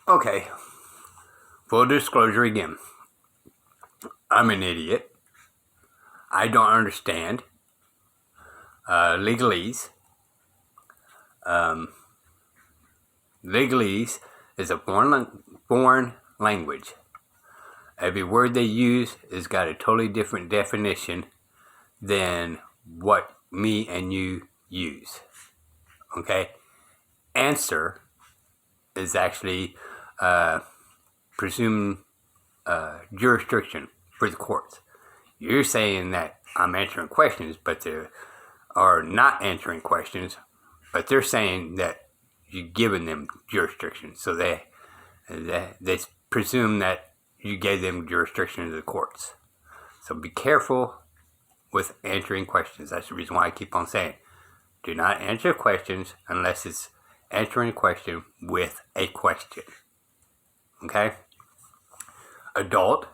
Okay, full disclosure again. I'm an idiot. I don't understand legalese. Legalese is a foreign language. Every word they use has got a totally different definition than what me and you use. Okay? Answer is actually presumed jurisdiction for the courts. You're saying that I'm answering questions, but they are not answering questions, but they're saying that you're giving them jurisdiction. So they presume that you gave them jurisdiction to the courts. So be careful with answering questions. That's the reason why I keep on saying, do not answer questions unless it's answering a question with a question. Okay? Adult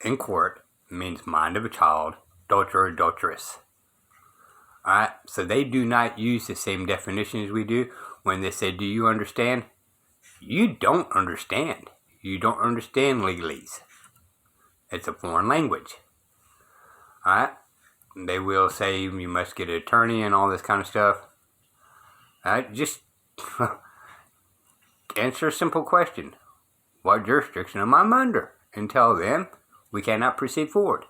in court means mind of a child, adulterer or adulteress. Alright? So they do not use the same definition as we do. When they say, do you understand? You don't understand. You don't understand legalese. It's a foreign language. Alright? They will say you must get an attorney and all this kind of stuff. Alright? Just answer a simple question. What jurisdiction am I under? And tell them we cannot proceed forward.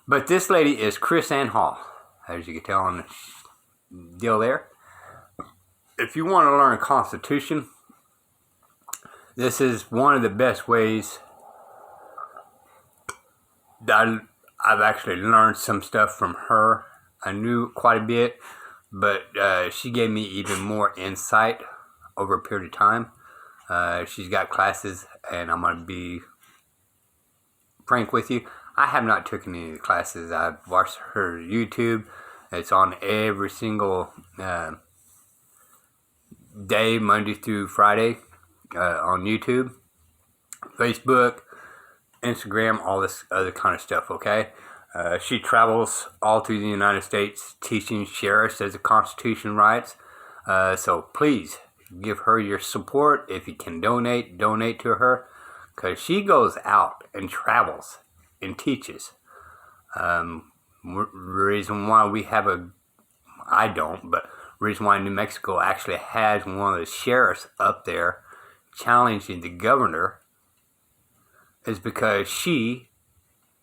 But this lady is Chris Ann Hall, as you can tell on the deal there. If you want to learn Constitution, this is one of the best ways that I've actually learned some stuff from her. I knew quite a bit, but she gave me even more insight over a period of time. She's got classes, and I'm going to be frank with you. I have not taken any of the classes. I've watched her YouTube. It's on every single day, Monday through Friday, on YouTube, Facebook, Instagram, all this other kind of stuff, okay? She travels all through the United States teaching sheriffs as the Constitution writes. So please give her your support. If you can donate to her, because she goes out and travels and teaches. Reason why we have I don't, but reason why New Mexico actually has one of the sheriffs up there challenging the governor is because she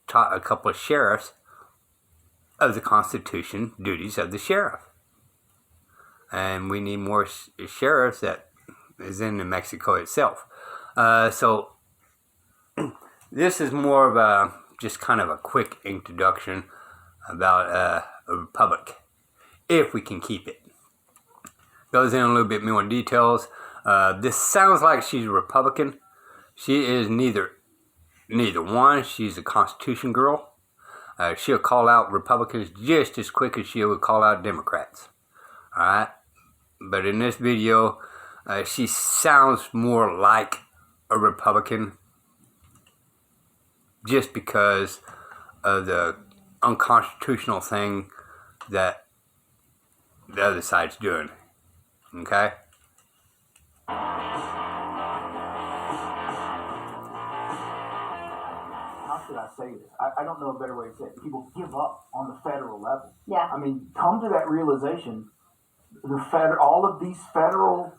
taught a couple of sheriffs of the Constitution duties of the sheriff. And we need more sheriffs that is in New Mexico itself. So this is more of a just kind of a quick introduction about a republic, if we can keep it. Goes in a little bit more details. This sounds like she's a Republican. She is neither one. She's a Constitution girl. She'll call out Republicans just as quick as she would call out Democrats. Alright? But in this video, she sounds more like a Republican just because of the unconstitutional thing that the other side's doing. Okay? How should I say this? I don't know a better way to say it. People give up on the federal level. Yeah. I mean, come to that realization. All of these federal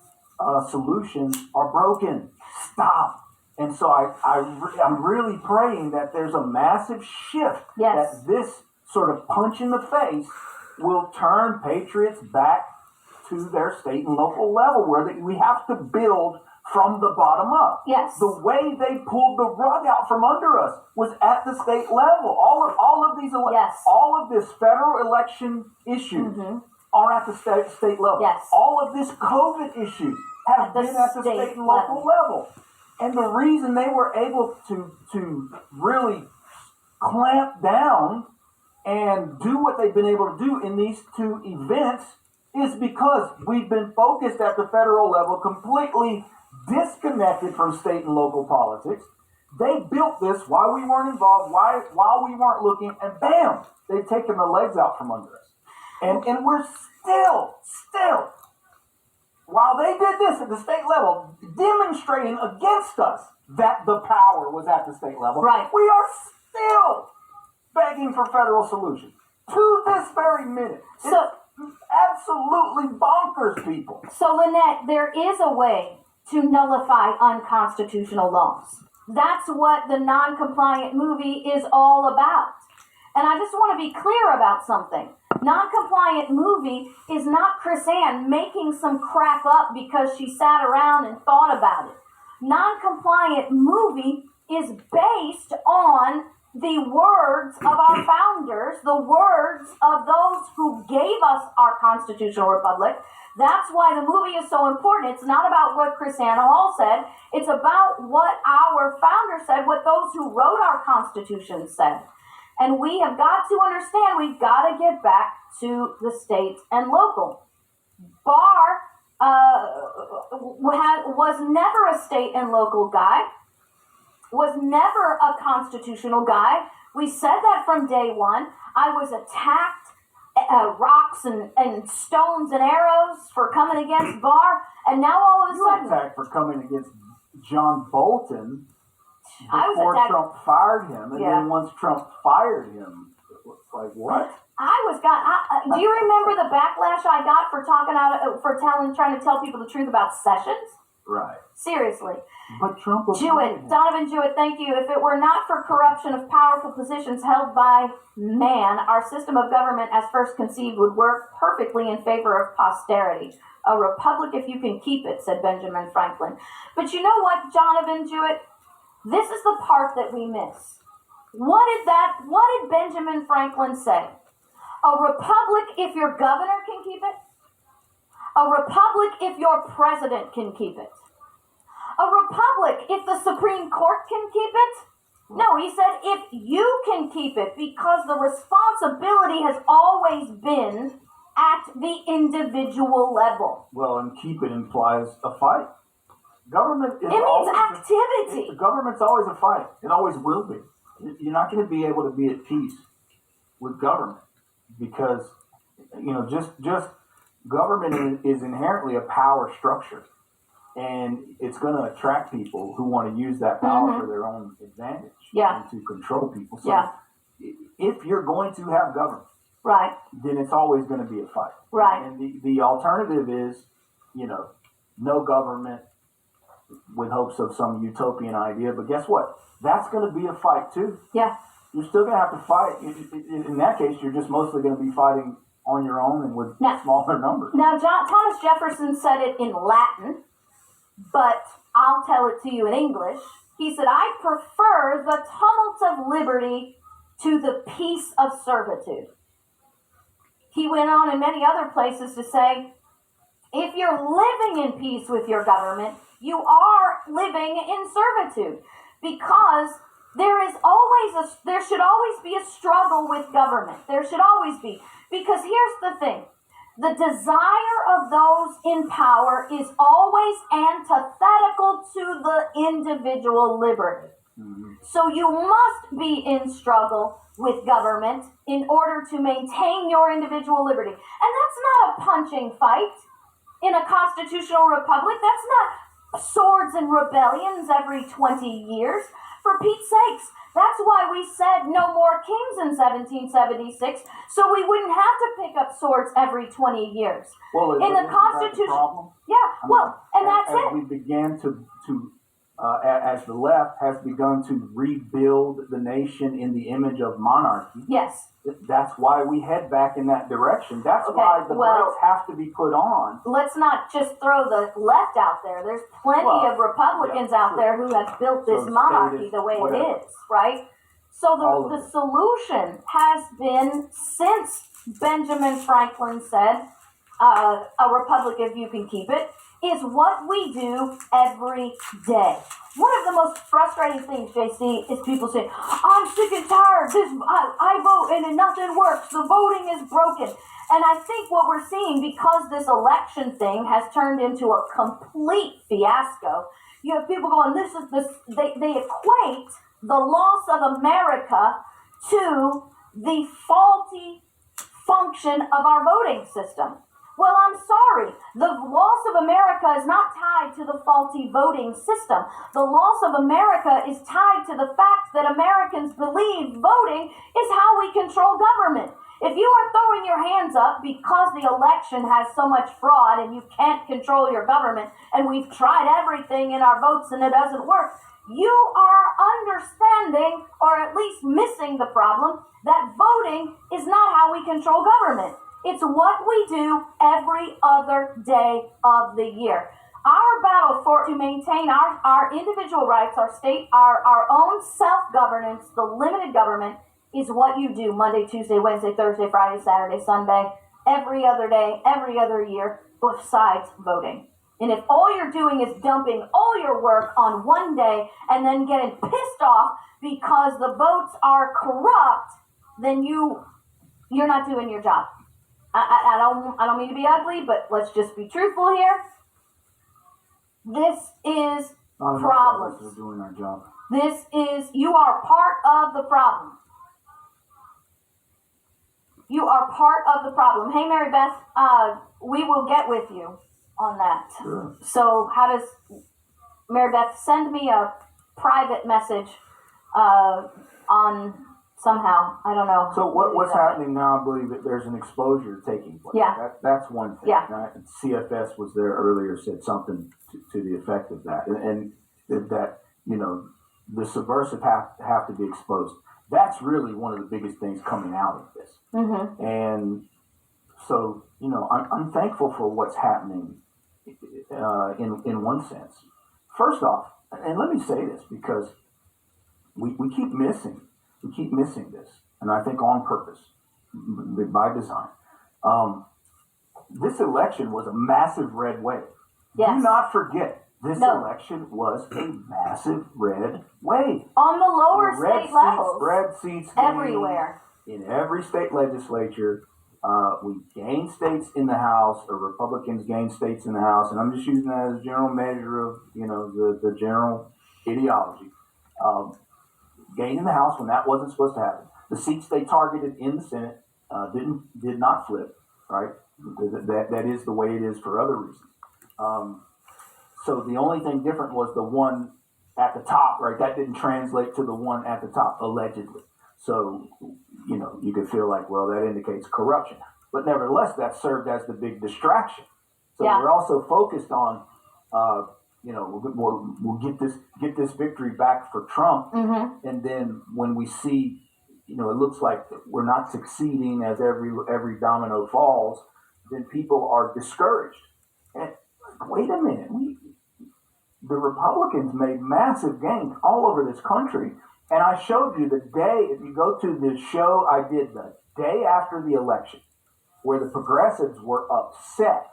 solutions are broken. Stop. And so I'm really praying that there's a massive shift. Yes. That this sort of punch in the face will turn patriots back to their state and local level, where we have to build from the bottom up. Yes. The way they pulled the rug out from under us was at the state level. All of these Yes. all of this federal election issues are at the state level. Yes. All of this COVID issue has At the been at the state state and local level. And the reason they were able to really clamp down and do what they've been able to do in these two events is because we've been focused at the federal level, completely disconnected from state and local politics. They built this while we weren't involved, while we weren't looking, and bam, they've taken the legs out from under us. And we're still while they did this at the state level, demonstrating against us that the power was at the state level, Right. we are still begging for federal solutions to this very minute. So- It's absolutely bonkers, people. So, Lynette, there is a way to nullify unconstitutional laws. That's what the non-compliant movie is all about. And I just want to be clear about something. Non-compliant movie is not Chris Ann making some crap up because she sat around and thought about it. Non-compliant movie is based on the words of our founders, the words of those who gave us our constitutional republic. That's why the movie is so important. It's not about what Chris Ann Hall said. It's about what our founders said, what those who wrote our Constitution said. And we have got to understand, we've got to get back to the state and local. Barr was never a state and local guy, was never a constitutional guy. We said that from day one. I was attacked, rocks and stones and arrows for coming against Barr, and now all of a You were sudden, attacked for coming against John Bolton I was before attacked. Trump fired him, and Yeah. then once Trump fired him, it was like, what? Do you remember the backlash I got for trying to tell people the truth about Sessions? Right. Seriously. But Trump was Jewett, Donovan Jewett, thank you. If it were not for corruption of powerful positions held by man, our system of government as first conceived would work perfectly in favor of posterity. A republic if you can keep it, said Benjamin Franklin. But you know what, Donovan Jewett? This is the part that we miss. What did Benjamin Franklin say? A republic if your governor can keep it? A republic if your president can keep it? A republic if the Supreme Court can keep it? No, he said if you can keep it, because the responsibility has always been at the individual level. Well, and keep it implies a fight. Government is It means always activity. government's always a fight. It always will be. You're not going to be able to be at peace with government because just government is inherently a power structure, and it's going to attract people who want to use that power for their own advantage Yeah. and to control people. So Yeah. if you're going to have government, Right, then it's always going to be a fight. right. And the alternative is, no government with hopes of some utopian idea. But guess what? That's going to be a fight too. Yeah. You're still going to have to fight. In that case, you're just mostly going to be fighting on your own and with Now- smaller numbers. Now, Thomas Jefferson said it in Latin, but I'll tell it to you in English. He said, I prefer the tumult of liberty to the peace of servitude. He went on in many other places to say, if you're living in peace with your government, you are living in servitude, because there should always be a struggle with government. There should always be. Because here's the thing. The desire of those in power is always antithetical to the individual liberty. So you must be in struggle with government in order to maintain your individual liberty. And that's not a punching fight in a constitutional republic. That's not swords and rebellions every 20 years. For Pete's sakes, that's why we said no more kings in 1776, so we wouldn't have to pick up swords every 20 years. Well, In the isn't that Constitution- problem? Yeah, well, and that's as it. we began as the left has begun to rebuild the nation in the image of monarchy. Yes. That's why we head back in that direction. That's Okay, why the well- brakes have to be put on. Let's not just throw the left out there. There's plenty Well, of Republicans yeah, out there who have built this So monarchy status, the way whatever. it is, right? So All of the it. solution has been, since Benjamin Franklin said, a republic if you can keep it, is what we do every day. One of the most frustrating things, JC, is people say, I'm sick and tired. I vote and nothing works. The voting is broken. And I think what we're seeing, because this election thing has turned into a complete fiasco, you have people going, they equate the loss of America to the faulty function of our voting system. Well, I'm sorry. The loss of America is not tied to the faulty voting system. The loss of America is tied to the fact that Americans believe voting is how we control government. If you are throwing your hands up because the election has so much fraud and you can't control your government and we've tried everything in our votes and it doesn't work, you are understanding, or at least missing the problem, that voting is not how we control government. It's what we do every other day of the year. Our battle to maintain our individual rights, our state, our own self-governance, the limited government, is what you do Monday, Tuesday, Wednesday, Thursday, Friday, Saturday, Sunday, every other day, every other year, besides voting. And if all you're doing is dumping all your work on one day and then getting pissed off because the votes are corrupt, then you're not doing your job. I don't mean to be ugly, but let's just be truthful here. This is problems. We're doing our job. You are part of the problem. You are part of the problem. Hey, Mary Beth, we will get with you on that. Sure. So how does Mary Beth send me a private message on somehow? I don't know. So what's happening now? I believe that there's an exposure taking place. Yeah. That's one thing. Yeah. CFS was there earlier, said something to the effect of that, and that the subversive have to be exposed. That's really one of the biggest things coming out of this. Mm-hmm. And so I'm thankful for what's happening in one sense. First off, and let me say this because we keep missing this, and I think on purpose, by design. This election was a massive red wave. Yes. Do not forget, this election was a massive red wave. On the lower state levels. Red seats everywhere. In every state legislature. We gained states in the House, or Republicans gained states in the House, and I'm just using that as a general measure of, the general ideology. Gained in the House when that wasn't supposed to happen. The seats they targeted in the Senate did not flip, right? That is the way it is for other reasons. So the only thing different was the one at the top, right? That didn't translate to the one at the top, allegedly. So, you could feel like, well, that indicates corruption. But nevertheless, that served as the big distraction. So we're also focused on, we'll get this victory back for Trump. Mm-hmm. And then when we see, it looks like we're not succeeding as every domino falls, then people are discouraged. And wait a minute, the Republicans made massive gains all over this country. And I showed you the day, if you go to the show I did the day after the election, where the progressives were upset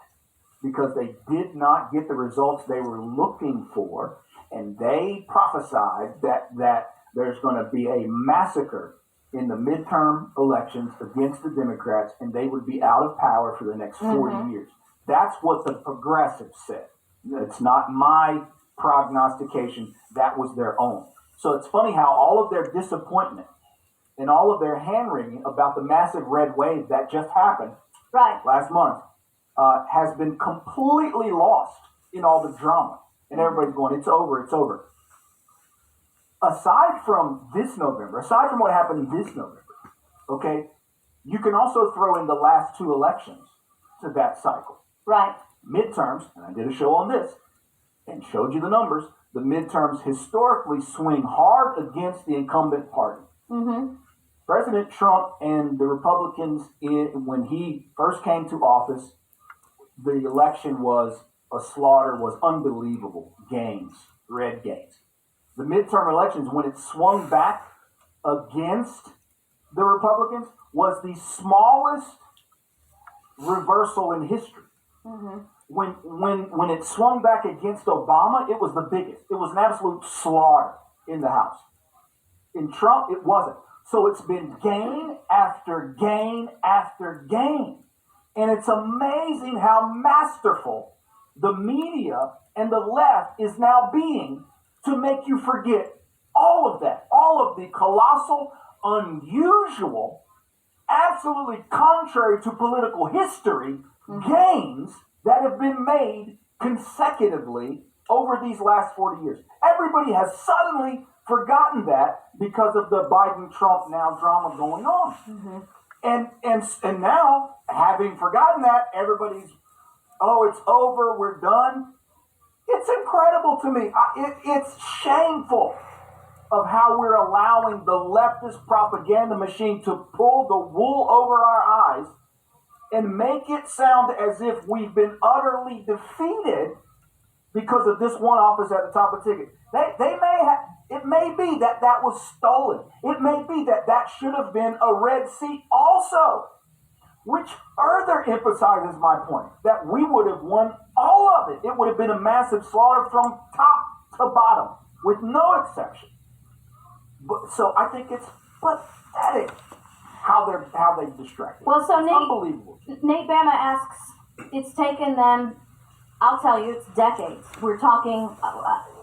because they did not get the results they were looking for. And they prophesied that there's going to be a massacre in the midterm elections against the Democrats, and they would be out of power for the next 40 years. That's what the progressives said. It's not my prognostication. That was their own. So it's funny how all of their disappointment and all of their hand-wringing about the massive red wave that just happened last month has been completely lost in all the drama. And everybody's going, it's over, it's over. Aside from this November, aside from what happened this November, okay, you can also throw in the last two elections to that cycle. Right. Midterms, and I did a show on this and showed you the numbers. The midterms historically swing hard against the incumbent party. Mm-hmm. President Trump and the Republicans, when he first came to office, the election was a slaughter, was unbelievable gains, red gains. The midterm elections, when it swung back against the Republicans, was the smallest reversal in history. Mm-hmm. When it swung back against Obama, it was the biggest. It was an absolute slaughter in the House. In Trump, it wasn't. So it's been gain after gain after gain. And it's amazing how masterful the media and the left is now being to make you forget all of that, all of the colossal, unusual, absolutely contrary to political history gains that have been made consecutively over these last 40 years. Everybody has suddenly forgotten that because of the Biden-Trump now drama going on. And now, having forgotten that, everybody's, oh, it's over, we're done. It's incredible to me. It's shameful of how we're allowing the leftist propaganda machine to pull the wool over our eyes and make it sound as if we've been utterly defeated because of this one office at the top of the ticket. They may have, it may be that that was stolen. It may be that that should have been a red seat also, which further emphasizes my point that we would have won all of it. It would have been a massive slaughter from top to bottom with no exception. But, so I think it's pathetic how they've distracted. Well, so Unbelievable. Nate Bama asks, it's taken them, I'll tell you, it's decades. We're talking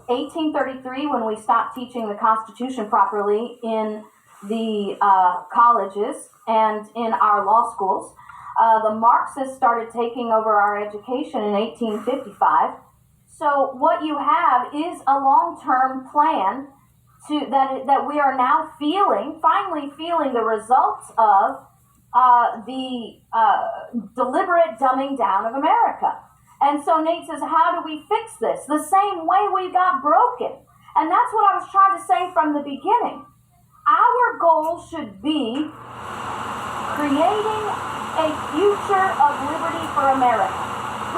1833 when we stopped teaching the Constitution properly in the colleges and in our law schools. The Marxists started taking over our education in 1855. So what you have is a long-term plan that we are now finally feeling the results of the deliberate dumbing down of America. And so Nate says, how do we fix this? The same way we got broken. And that's what I was trying to say from the beginning. Our goal should be creating a future of liberty for America,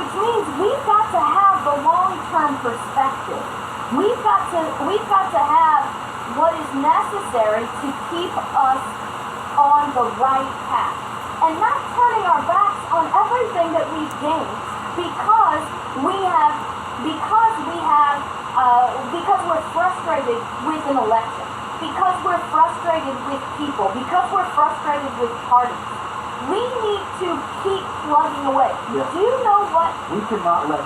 which means we've got to have the long-term perspective. We've got to have what is necessary to keep us on the right path and not turning our backs on everything that we've gained because we're frustrated with an election, because we're frustrated with people, because we're frustrated with parties. We need to keep plugging away. Yeah. Do you know what? We cannot let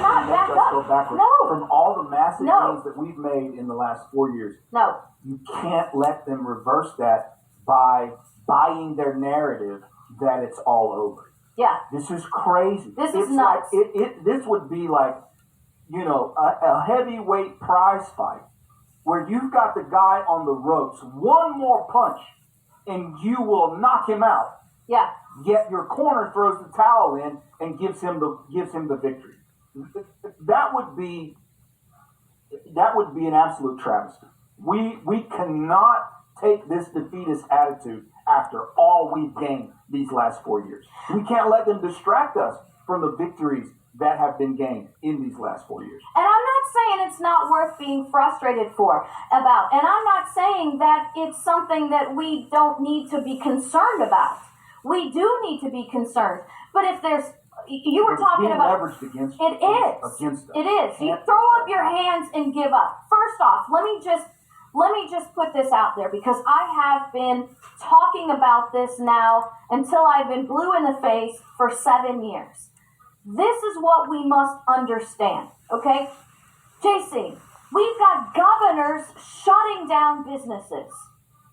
back us up. go backwards. No. From all the massive No. gains that we've made in the last 4 years. No. You can't let them reverse that by buying their narrative that it's all over. Yeah. This is crazy. This is It's nuts. Like, this would be like, you know, a heavyweight prize fight where you've got the guy on the ropes, one more punch, and you will knock him out. Yeah. Yet your corner throws the towel in and gives him the victory. That would be an absolute travesty. We cannot take this defeatist attitude after all we've gained these last 4 years. We can't let them distract us from the victories that have been gained in these last 4 years. And I'm not saying it's not worth being frustrated about. And I'm not saying that it's something that we don't need to be concerned about. We do need to be concerned. But if there's, you were talking being about, leveraged against it is. Against us. It is. You throw up your hands and give up. First off, let me just put this out there because I have been talking about this now until I've been blue in the face for 7 years. This is what we must understand, okay? JC, we've got governors shutting down businesses.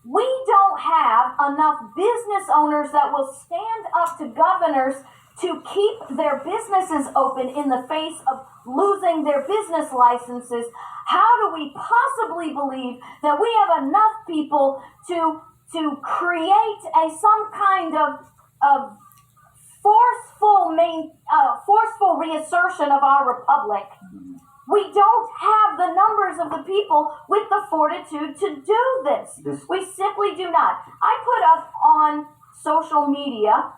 We don't have enough business owners that will stand up to governors to keep their businesses open in the face of losing their business licenses. How do we possibly believe that we have enough people to create some kind of forceful reassertion of our republic? We don't have the numbers of the people with the fortitude to do this. We simply do not. I put up on social media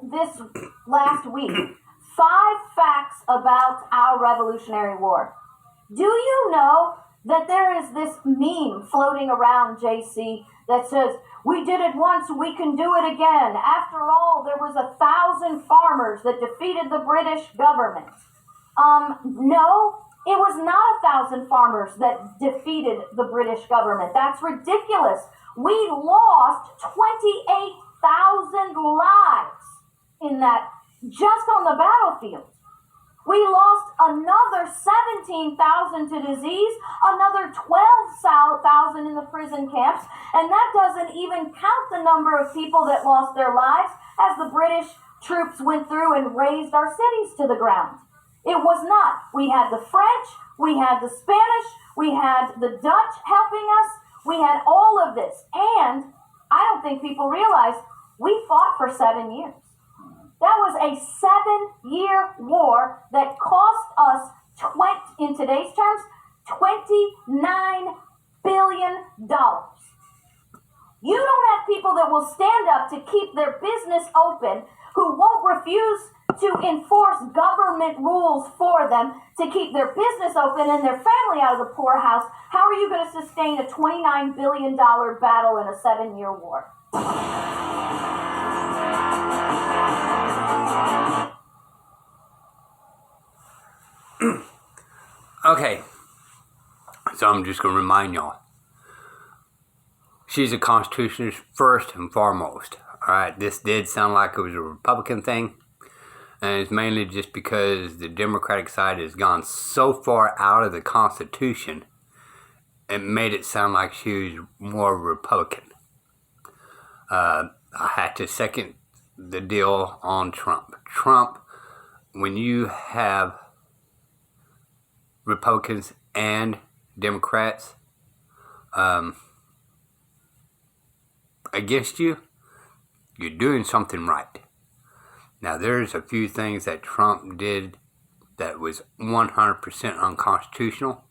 this last week 5 facts about our Revolutionary War. Do you know that there is this meme floating around, JC, that says, we did it once, we can do it again. After all, there was 1,000 farmers that defeated the British government. No, it was not 1,000 farmers that defeated the British government. That's ridiculous. We lost 28,000 lives in that, just on the battlefield. We lost another 17,000 to disease, another 12,000 in the prison camps, and that doesn't even count the number of people that lost their lives as the British troops went through and razed our cities to the ground. It was not. We had the French, we had the Spanish, we had the Dutch helping us, we had all of this. And I don't think people realize we fought for 7 years. That was a 7-year war that cost us, in today's terms, $29 billion. You don't have people that will stand up to keep their business open, who won't refuse to enforce government rules for them to keep their business open and their family out of the poorhouse. How are you going to sustain a $29 billion battle in a 7-year war? Okay, so I'm just going to remind y'all. She's a constitutionalist first and foremost. Alright, this did sound like it was a Republican thing. And it's mainly just because the Democratic side has gone so far out of the Constitution, it made it sound like she was more Republican. I had to second the deal on Trump. Trump, when you have Republicans and Democrats against you, you're doing something right. Now, there's a few things that Trump did that was 100% unconstitutional,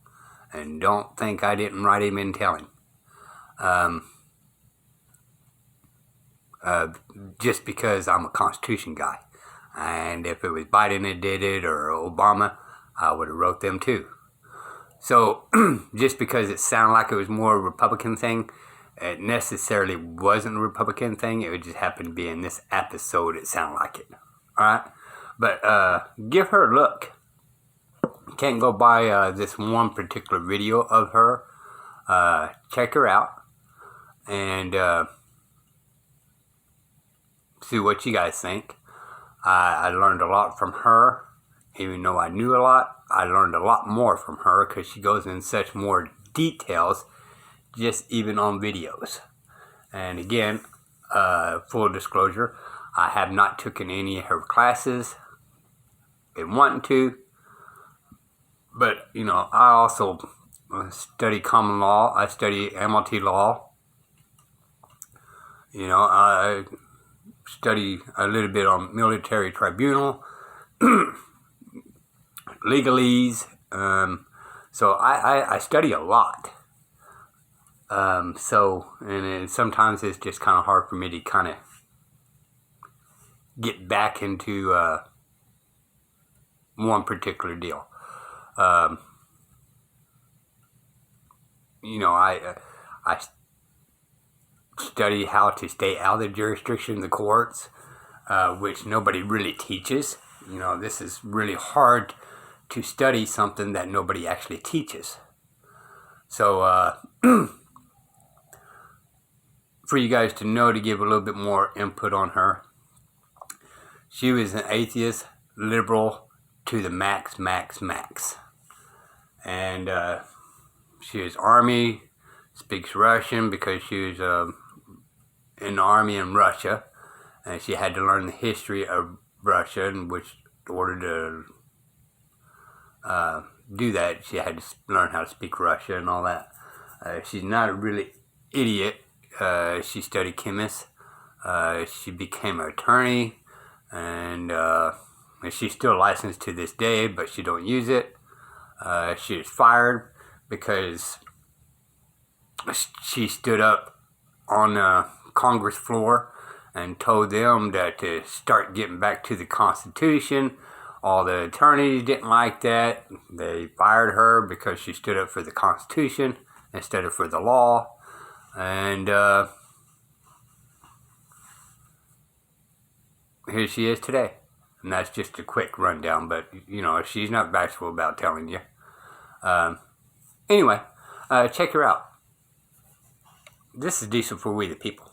and don't think I didn't write him and tell him. Just because I'm a Constitution guy. And if it was Biden that did it or Obama, I would have wrote them too. So, just because it sounded like it was more a Republican thing, it necessarily wasn't a Republican thing. It would just happen to be in this episode it sounded like it. Alright? But give her a look. Can't go by this one particular video of her. Check her out. And see what you guys think. I learned a lot from her. Even though I knew a lot, I learned a lot more from her because she goes in such more details just even on videos. And again, full disclosure, I have not taken any of her classes. Been wanting to, but you know, I also study common law. I study MLT law. You know, I study a little bit on military tribunal, legalese. So I study a lot. And sometimes it's just kind of hard for me to kind of get back into one particular deal. You know, I study how to stay out of the jurisdiction of the courts, which nobody really teaches. You know, this is really hard to study something that nobody actually teaches. So, for you guys to know, to give a little bit more input on her, she was an atheist, liberal to the max. And she was Army, speaks Russian because she was in the Army in Russia. And she had to learn the history of Russia, in which in order to do that, she had to learn how to speak Russian and all that. She's not a really idiot. She studied chemist. She became an attorney, and she's still licensed to this day, but she don't use it. She was fired because she stood up on the Congress floor and told them that to start getting back to the Constitution. All the attorneys didn't like that. They fired her because she stood up for the Constitution instead of for the law. And here she is today. And that's just a quick rundown, but you know, she's not bashful about telling you. Anyway, check her out. This is Diesel for We the People.